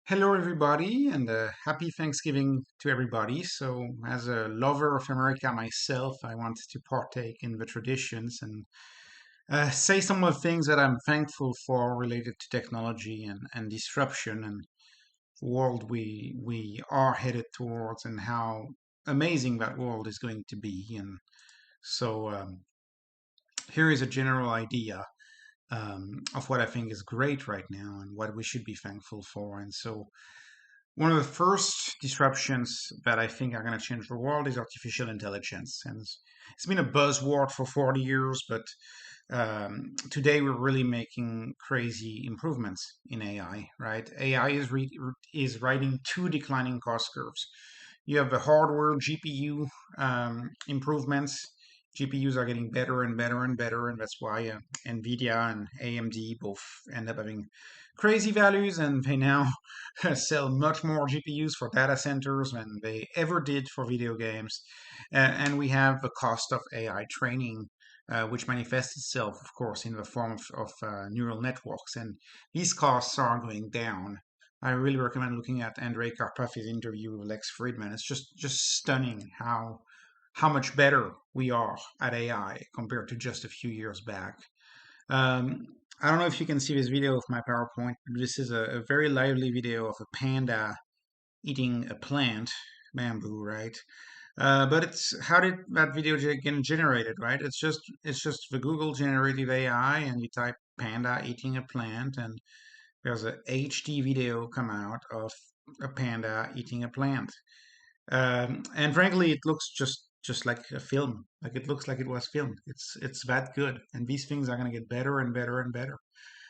Hello, everybody, and happy Thanksgiving to everybody. So, as a lover of America myself, I want to partake in the traditions and say some of the things that I'm thankful for related to technology and disruption and the world we are headed towards and how amazing that world is going to be. And so, here is a general idea of what I think is great right now and what we should be thankful for. And so, one of the first disruptions that I think are going to change the world is artificial intelligence. And it's been a buzzword for 40 years, but today we're really making crazy improvements in AI, right? AI is riding two declining cost curves. You have the hardware GPU improvements. GPUs are getting better and better and better, and that's why NVIDIA and AMD both end up having crazy values, and they now sell much more GPUs for data centers than they ever did for video games. And we have the cost of AI training, which manifests itself, of course, in the form of neural networks. And these costs are going down. I really recommend looking at Andrei Karpathy's interview with Lex Friedman. It's just stunning how much better we are at AI compared to just a few years back. Um, I don't know if you can see this video of my PowerPoint. This is a very lively video of a panda eating a plant, bamboo, right? But it's how did that video get generated, right? It's just the Google generative AI, and you type panda eating a plant, and there's a HD video come out of a panda eating a plant. And frankly, it looks just like a film. Like it looks like it was filmed. It's that good, and these things are going to get better and better and better.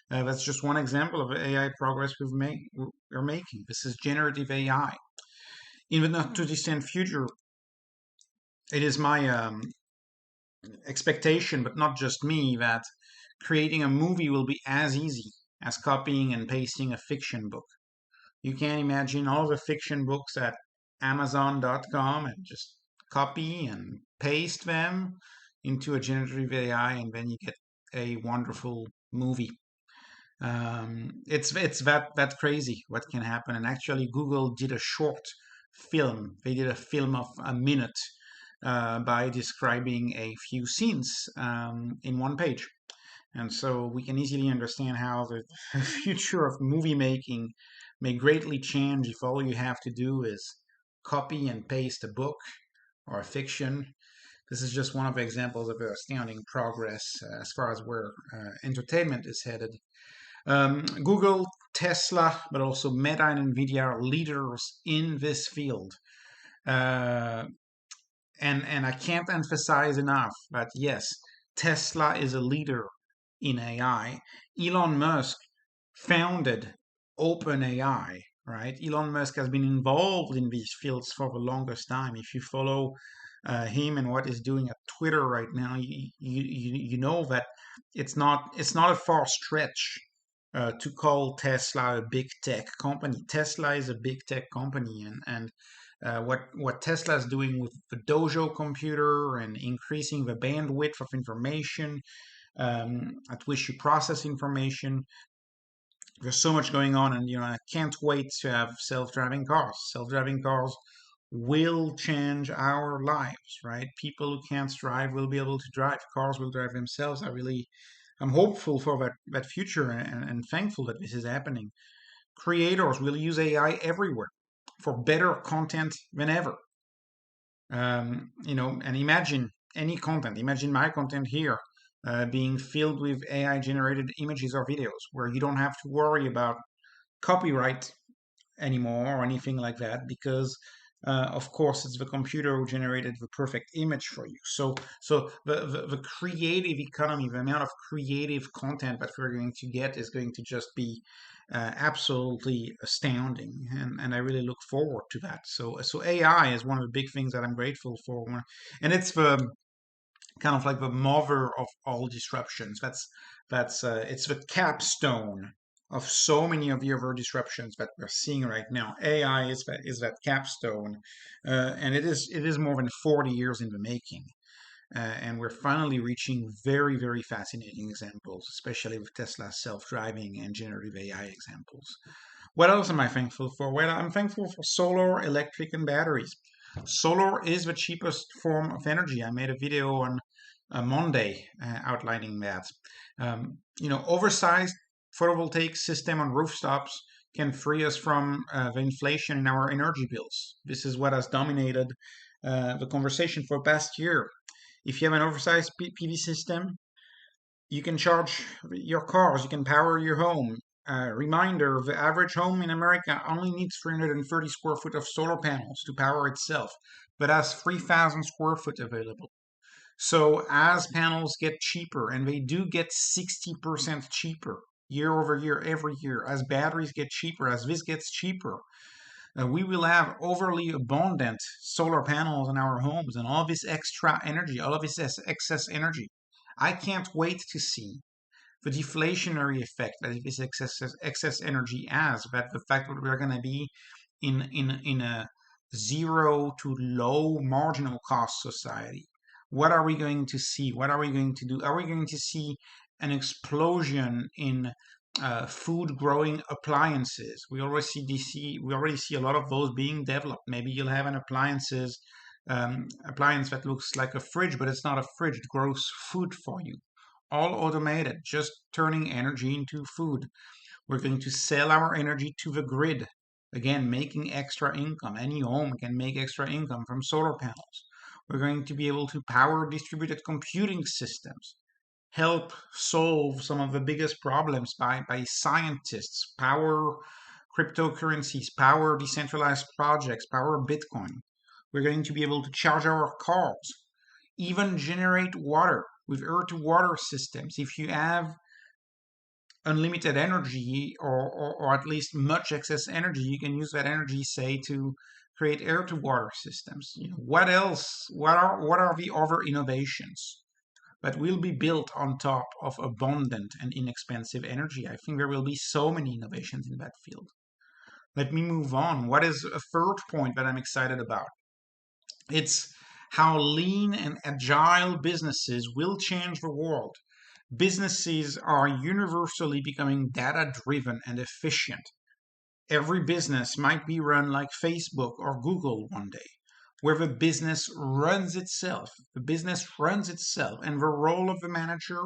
That's just one example of AI progress we're making. This is generative AI. In the not too distant future, it is my expectation, but not just me, that creating a movie will be as easy as copying and pasting a fiction book. You can imagine all the fiction books at Amazon.com and just copy and paste them into a generative AI, and then you get a wonderful movie. It's that crazy what can happen. And actually, Google did a short film. They did a film of a minute by describing a few scenes in one page. And so we can easily understand how the future of movie making may greatly change if all you have to do is copy and paste a book or a fiction. This is just one of the examples of the astounding progress as far as where entertainment is headed. Google, Tesla, but also Meta and Nvidia are leaders in this field. Uh, and I can't emphasize enough that yes, Tesla is a leader in AI. Elon Musk founded OpenAI, right? Elon Musk has been involved in these fields for the longest time. If you follow him and what he's doing at Twitter right now, you know that it's not a far stretch to call Tesla a big tech company. Tesla is a big tech company, and what Tesla is doing with the Dojo computer and increasing the bandwidth of information at which you process information. There's so much going on, and I can't wait to have self-driving cars. Self-driving cars will change our lives, right? People who can't drive will be able to drive. Cars will drive themselves. I'm hopeful for that future, and thankful that this is happening. Creators will use AI everywhere for better content than ever. And imagine any content. Imagine my content here being filled with AI generated images or videos where you don't have to worry about copyright anymore or anything like that, because of course it's the computer who generated the perfect image for you. So the creative economy, the amount of creative content that we're going to get is going to just be absolutely astounding, and I really look forward to that. So AI is one of the big things that I'm grateful for, and it's the kind of like the mother of all disruptions. That's it's the capstone of so many of the other disruptions that we're seeing right now. AI is that capstone, and it is more than 40 years in the making. And we're finally reaching very, very fascinating examples, especially with Tesla's self-driving and generative AI examples. What else am I thankful for? Well, I'm thankful for solar, electric, and batteries. Solar is the cheapest form of energy. I made a video on Monday outlining that. Oversized photovoltaic system on rooftops can free us from the inflation in our energy bills. This is what has dominated the conversation for past year. If you have an oversized PV system, you can charge your cars, you can power your home. Reminder, the average home in America only needs 330 square foot of solar panels to power itself, but has 3,000 square foot available. So as panels get cheaper, and they do get 60% cheaper year over year, every year, as batteries get cheaper, as this gets cheaper, we will have overly abundant solar panels in our homes and all this extra energy, all of this excess energy. I can't wait to see the deflationary effect that this excess energy has, that the fact that we're going to be in a zero to low marginal cost society. What are we going to see? What are we going to do? Are we going to see an explosion in food growing appliances? We already see a lot of those being developed. Maybe you'll have an appliance that looks like a fridge, but it's not a fridge. It grows food for you, all automated, just turning energy into food. We're going to sell our energy to the grid, again, making extra income. Any home can make extra income from solar panels. We're going to be able to power distributed computing systems, help solve some of the biggest problems by scientists, power cryptocurrencies, power decentralized projects, power Bitcoin. We're going to be able to charge our cars, even generate water with air to water systems. If you have unlimited energy or at least much excess energy, you can use that energy, say, to create air to water systems. What else? What are the other innovations that will be built on top of abundant and inexpensive energy? I think there will be so many innovations in that field. Let me move on. What is a third point that I'm excited about? It's how lean and agile businesses will change the world. Businesses are universally becoming data driven and efficient. Every business might be run like Facebook or Google one day, where the business runs itself. The business runs itself, and the role of the manager,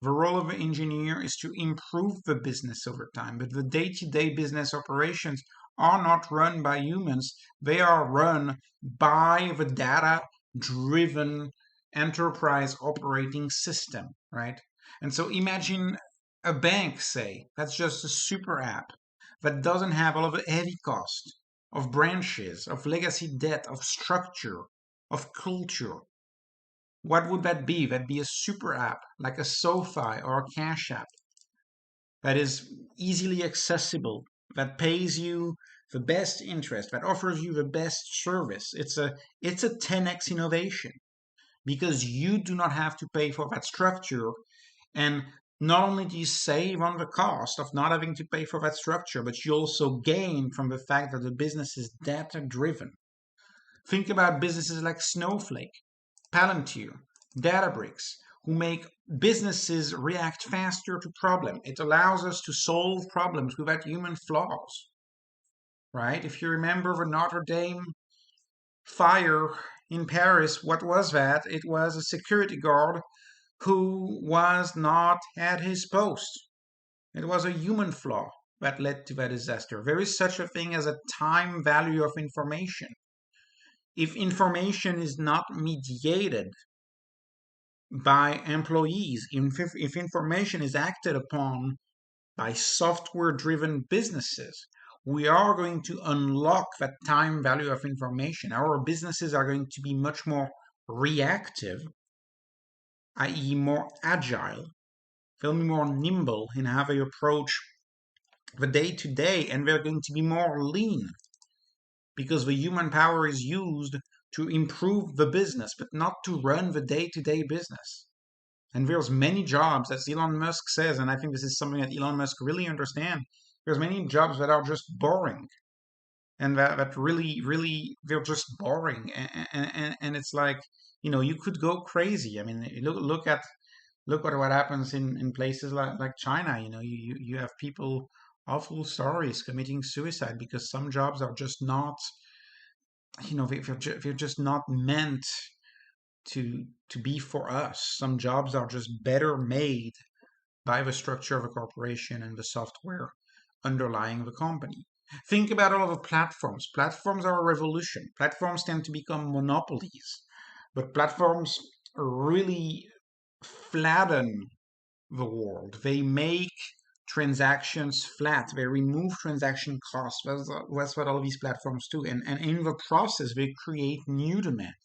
the role of the engineer is to improve the business over time. But the day to day business operations are not run by humans, they are run by the data driven enterprise operating system, right? And so imagine a bank, say, that's just a super app that doesn't have all of the heavy cost of branches, of legacy debt, of structure, of culture. What would that be? That'd be a super app like a SoFi or a Cash App that is easily accessible, that pays you the best interest, that offers you the best service. It's a 10x innovation because you do not have to pay for that structure. And not only do you save on the cost of not having to pay for that structure, but you also gain from the fact that the business is data driven. Think about businesses like Snowflake, Palantir, Databricks, who make businesses react faster to problems. It allows us to solve problems without human flaws, right? If you remember the Notre Dame fire in Paris, what was that? It was a security guard who was not at his post. It was a human flaw that led to that disaster. There is such a thing as a time value of information. If information is not mediated by employees, if information is acted upon by software driven businesses, we are going to unlock that time value of information. Our businesses are going to be much more reactive, i.e., more agile. They'll be more nimble in how they approach the day to day, and they're going to be more lean because the human power is used to improve the business, but not to run the day to day business. And there's many jobs, as Elon Musk says, and I think this is something that Elon Musk really understands. There's many jobs that are just boring, and that really they're just boring, and it's like, you could go crazy. I mean, look at what happens in places like China. You have people awful stories committing suicide because some jobs are just not, they're just not meant to be for us. Some jobs are just better made by the structure of a corporation and the software underlying the company. Think about all of the platforms. Platforms are a revolution. Platforms tend to become monopolies, but platforms really flatten the world. They make transactions flat. They remove transaction costs. That's what all these platforms do. And in the process, they create new demand.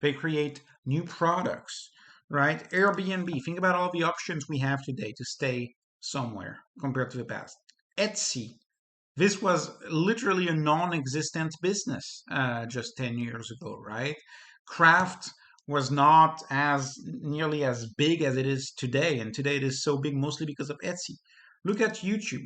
They create new products, right? Airbnb, think about all the options we have today to stay somewhere compared to the past. Etsy, this was literally a non-existent business just 10 years ago, right? Craft was not as nearly as big as it is today, and today it is so big mostly because of Etsy. Look at YouTube.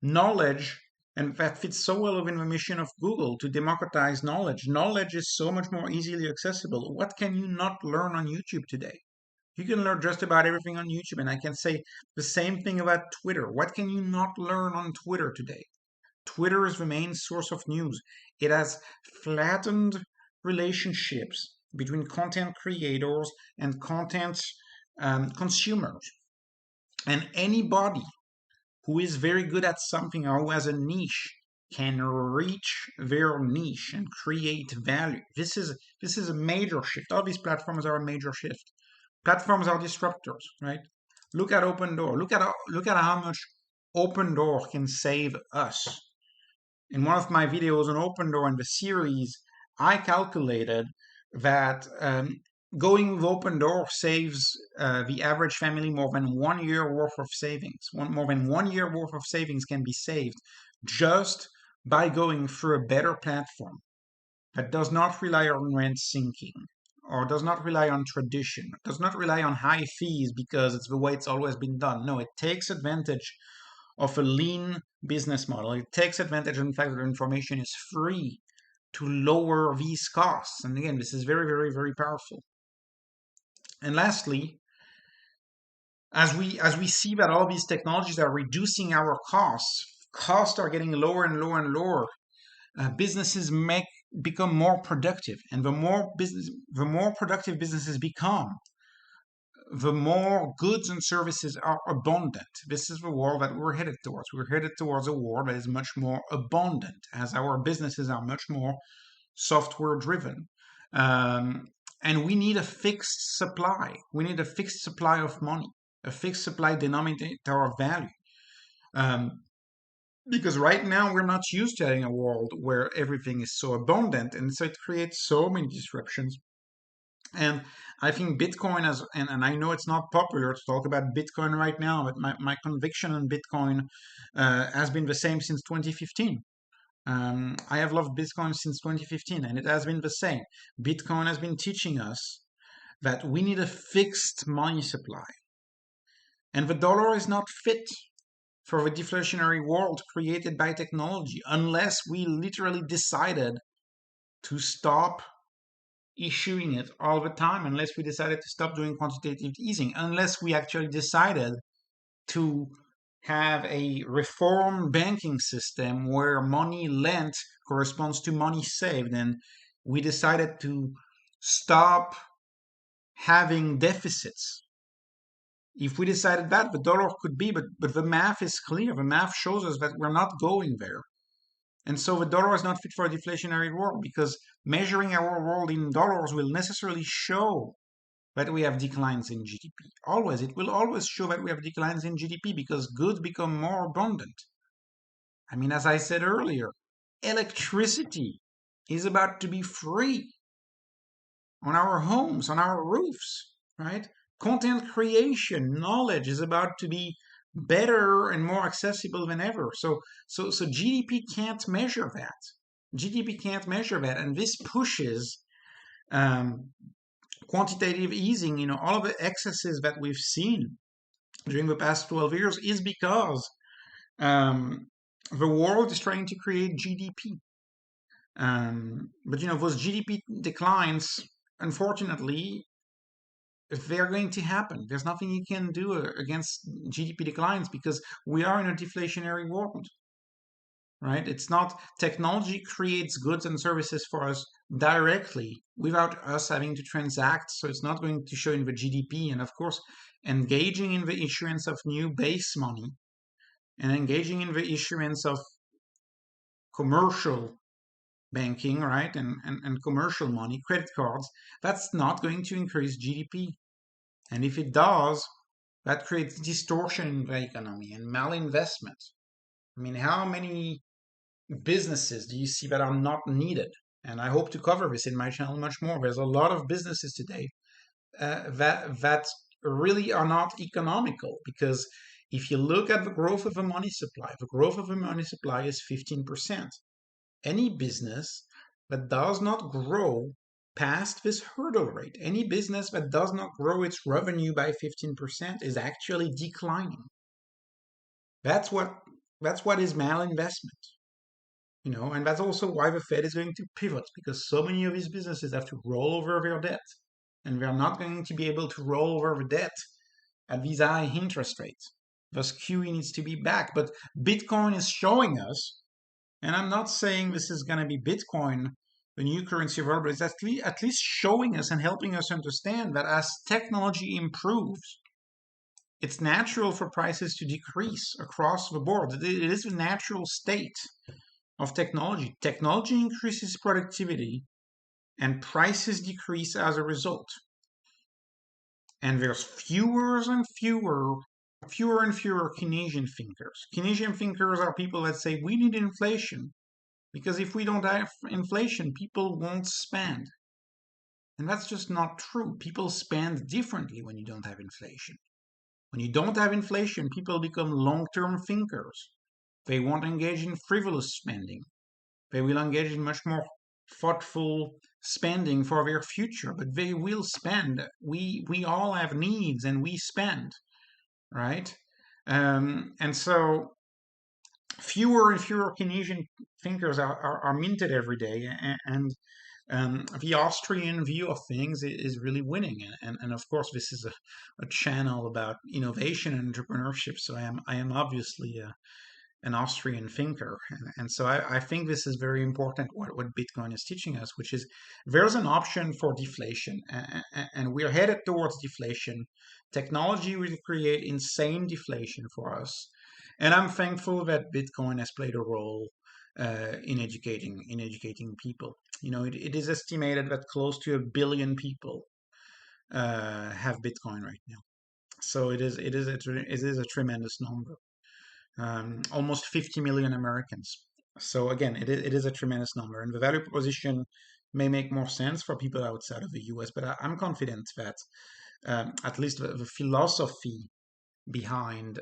Knowledge, and that fits so well within the mission of Google to democratize knowledge. Knowledge is so much more easily accessible. What can you not learn on YouTube today? You can learn just about everything on YouTube, and I can say the same thing about Twitter. What can you not learn on Twitter today? Twitter is the main source of news. It has flattened relationships between content creators and content consumers. And anybody who is very good at something or who has a niche can reach their niche and create value. This is a major shift. All these platforms are a major shift. Platforms are disruptors, right? Look at Open Door. Look at how much Open Door can save us. In one of my videos on Open Door in the series, I calculated that going with Open Door saves the average family more than 1 year worth of savings. More than 1 year worth of savings can be saved just by going through a better platform that does not rely on rent sinking or does not rely on tradition, does not rely on high fees because it's the way it's always been done. No, it takes advantage of a lean business model. It takes advantage of the fact that information is free to lower these costs. And again, this is very, very, very powerful. And lastly, as we see that all these technologies are reducing our costs are getting lower and lower and lower. Businesses become more productive, and the more productive businesses become, the more goods and services are abundant. This is the world that we're headed towards. We're headed towards a world that is much more abundant as our businesses are much more software driven. And we need a fixed supply. We need a fixed supply of money, a fixed supply denominator of value. Because right now we're not used to having a world where everything is so abundant, and so it creates so many disruptions. And I think Bitcoin has, and I know it's not popular to talk about Bitcoin right now, but my conviction on Bitcoin has been the same since 2015. I have loved Bitcoin since 2015, and it has been the same. Bitcoin has been teaching us that we need a fixed money supply. And the dollar is not fit for the deflationary world created by technology unless we literally decided to stop issuing it all the time, unless we decided to stop doing quantitative easing, unless we actually decided to have a reform banking system where money lent corresponds to money saved, and we decided to stop having deficits. If we decided that, the dollar could be, but the math is clear. The math shows us that we're not going there. And so the dollar is not fit for a deflationary world, because measuring our world in dollars will necessarily show that we have declines in GDP. Always, it will always show that we have declines in GDP because goods become more abundant. I mean, as I said earlier, electricity is about to be free on our homes, on our roofs, right? Content creation, knowledge is about to be better and more accessible than ever. So GDP can't measure that. GDP can't measure that, and this pushes quantitative easing. All of the excesses that we've seen during the past 12 years is because the world is trying to create GDP. But those GDP declines, unfortunately, they're going to happen. There's nothing you can do against GDP declines because we are in a deflationary world, right? It's not technology creates goods and services for us directly without us having to transact. So it's not going to show in the GDP. And of course, engaging in the issuance of new base money and engaging in the issuance of commercial banking, right? And commercial money, credit cards, that's not going to increase GDP. And if it does, that creates distortion in the economy and malinvestment. I mean, how many businesses do you see that are not needed? And I hope to cover this in my channel much more. There's a lot of businesses today that really are not economical because if you look at the growth of the money supply, the growth of the money supply is 15%. Any business that does not grow past this hurdle rate, any business that does not grow its revenue by 15% is actually declining. That's what is malinvestment, and that's also why the Fed is going to pivot because so many of these businesses have to roll over their debt, and they're not going to be able to roll over the debt at these high interest rates. Thus, QE needs to be back. But Bitcoin is showing us, and I'm not saying this is going to be Bitcoin, the new currency of the world, but it's at least showing us and helping us understand that as technology improves, it's natural for prices to decrease across the board. It is a natural state of technology. Technology increases productivity and prices decrease as a result. And there's fewer and fewer Keynesian thinkers. Keynesian thinkers are people that say we need inflation because if we don't have inflation, people won't spend. And that's just not true. People spend differently when you don't have inflation. When you don't have inflation, people become long-term thinkers. They won't engage in frivolous spending. They will engage in much more thoughtful spending for their future, but they will spend. We all have needs and we spend, right? And so fewer and fewer Keynesian thinkers are minted every day, and the Austrian view of things is really winning. And of course, this is a channel about innovation and entrepreneurship, so I am obviously an Austrian thinker. And so I think this is very important what Bitcoin is teaching us, which is there's an option for deflation, and we're headed towards deflation. Technology will create insane deflation for us. And I'm thankful that Bitcoin has played a role in educating people. It is estimated that close to 1 billion people have Bitcoin right now. So it is a tremendous number. Almost 50 million Americans. So again, it is a tremendous number, and the value proposition may make more sense for people outside of the US, but I'm confident that at least the philosophy behind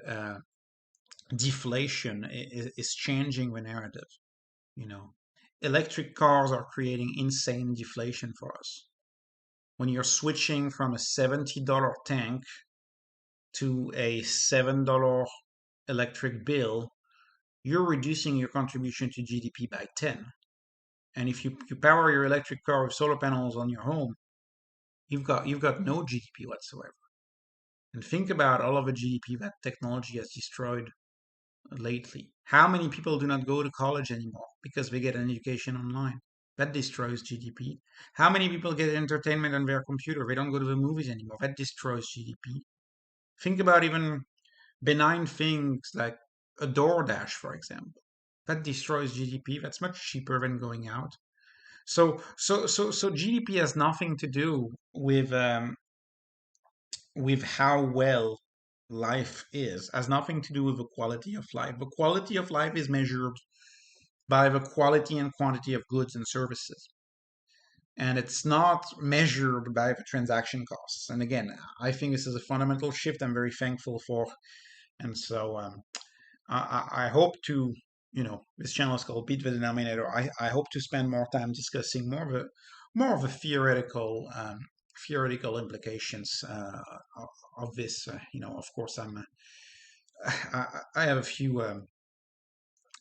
deflation is changing the narrative. Electric cars are creating insane deflation for us. When you're switching from a $70 tank to a $7 electric bill, you're reducing your contribution to GDP by 10. And if you power your electric car with solar panels on your home, you've got no GDP whatsoever. And think about all of the GDP that technology has destroyed lately. How many people do not go to college anymore because they get an education online? That destroys GDP. How many people get entertainment on their computer? They don't go to the movies anymore. That destroys GDP. Think about even benign things like a DoorDash, for example. That destroys GDP. That's much cheaper than going out. So GDP has nothing to do with how well life is. Has nothing to do with the quality of life. The quality of life is measured by the quality and quantity of goods and services. And it's not measured by the transaction costs. And again, I think this is a fundamental shift I'm very thankful for. And so I hope to, this channel is called Beat the Denominator. I hope to spend more time discussing more of the theoretical implications of this. Of course, I have a few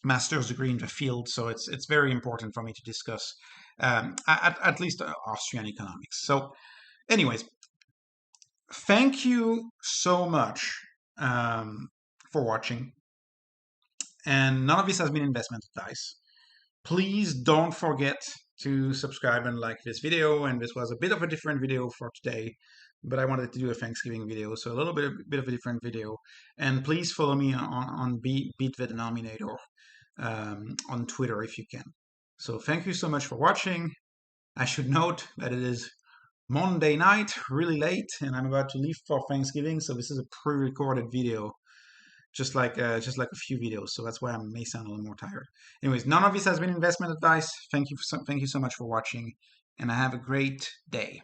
master's degree in the field, so it's very important for me to discuss at least Austrian economics. So, anyways, thank you so much for watching. And none of this has been investment advice. Please don't forget to subscribe and like this video. And this was a bit of a different video for today, but I wanted to do a Thanksgiving video, so a bit of a different video. And please follow me on Beat the Denominator on Twitter if you can. So thank you so much for watching. I should note that it is Monday night, really late, and I'm about to leave for Thanksgiving. So this is a pre-recorded video, just like a few videos. So that's why I may sound a little more tired. Anyways, none of this has been investment advice. Thank you so much for watching, and have a great day.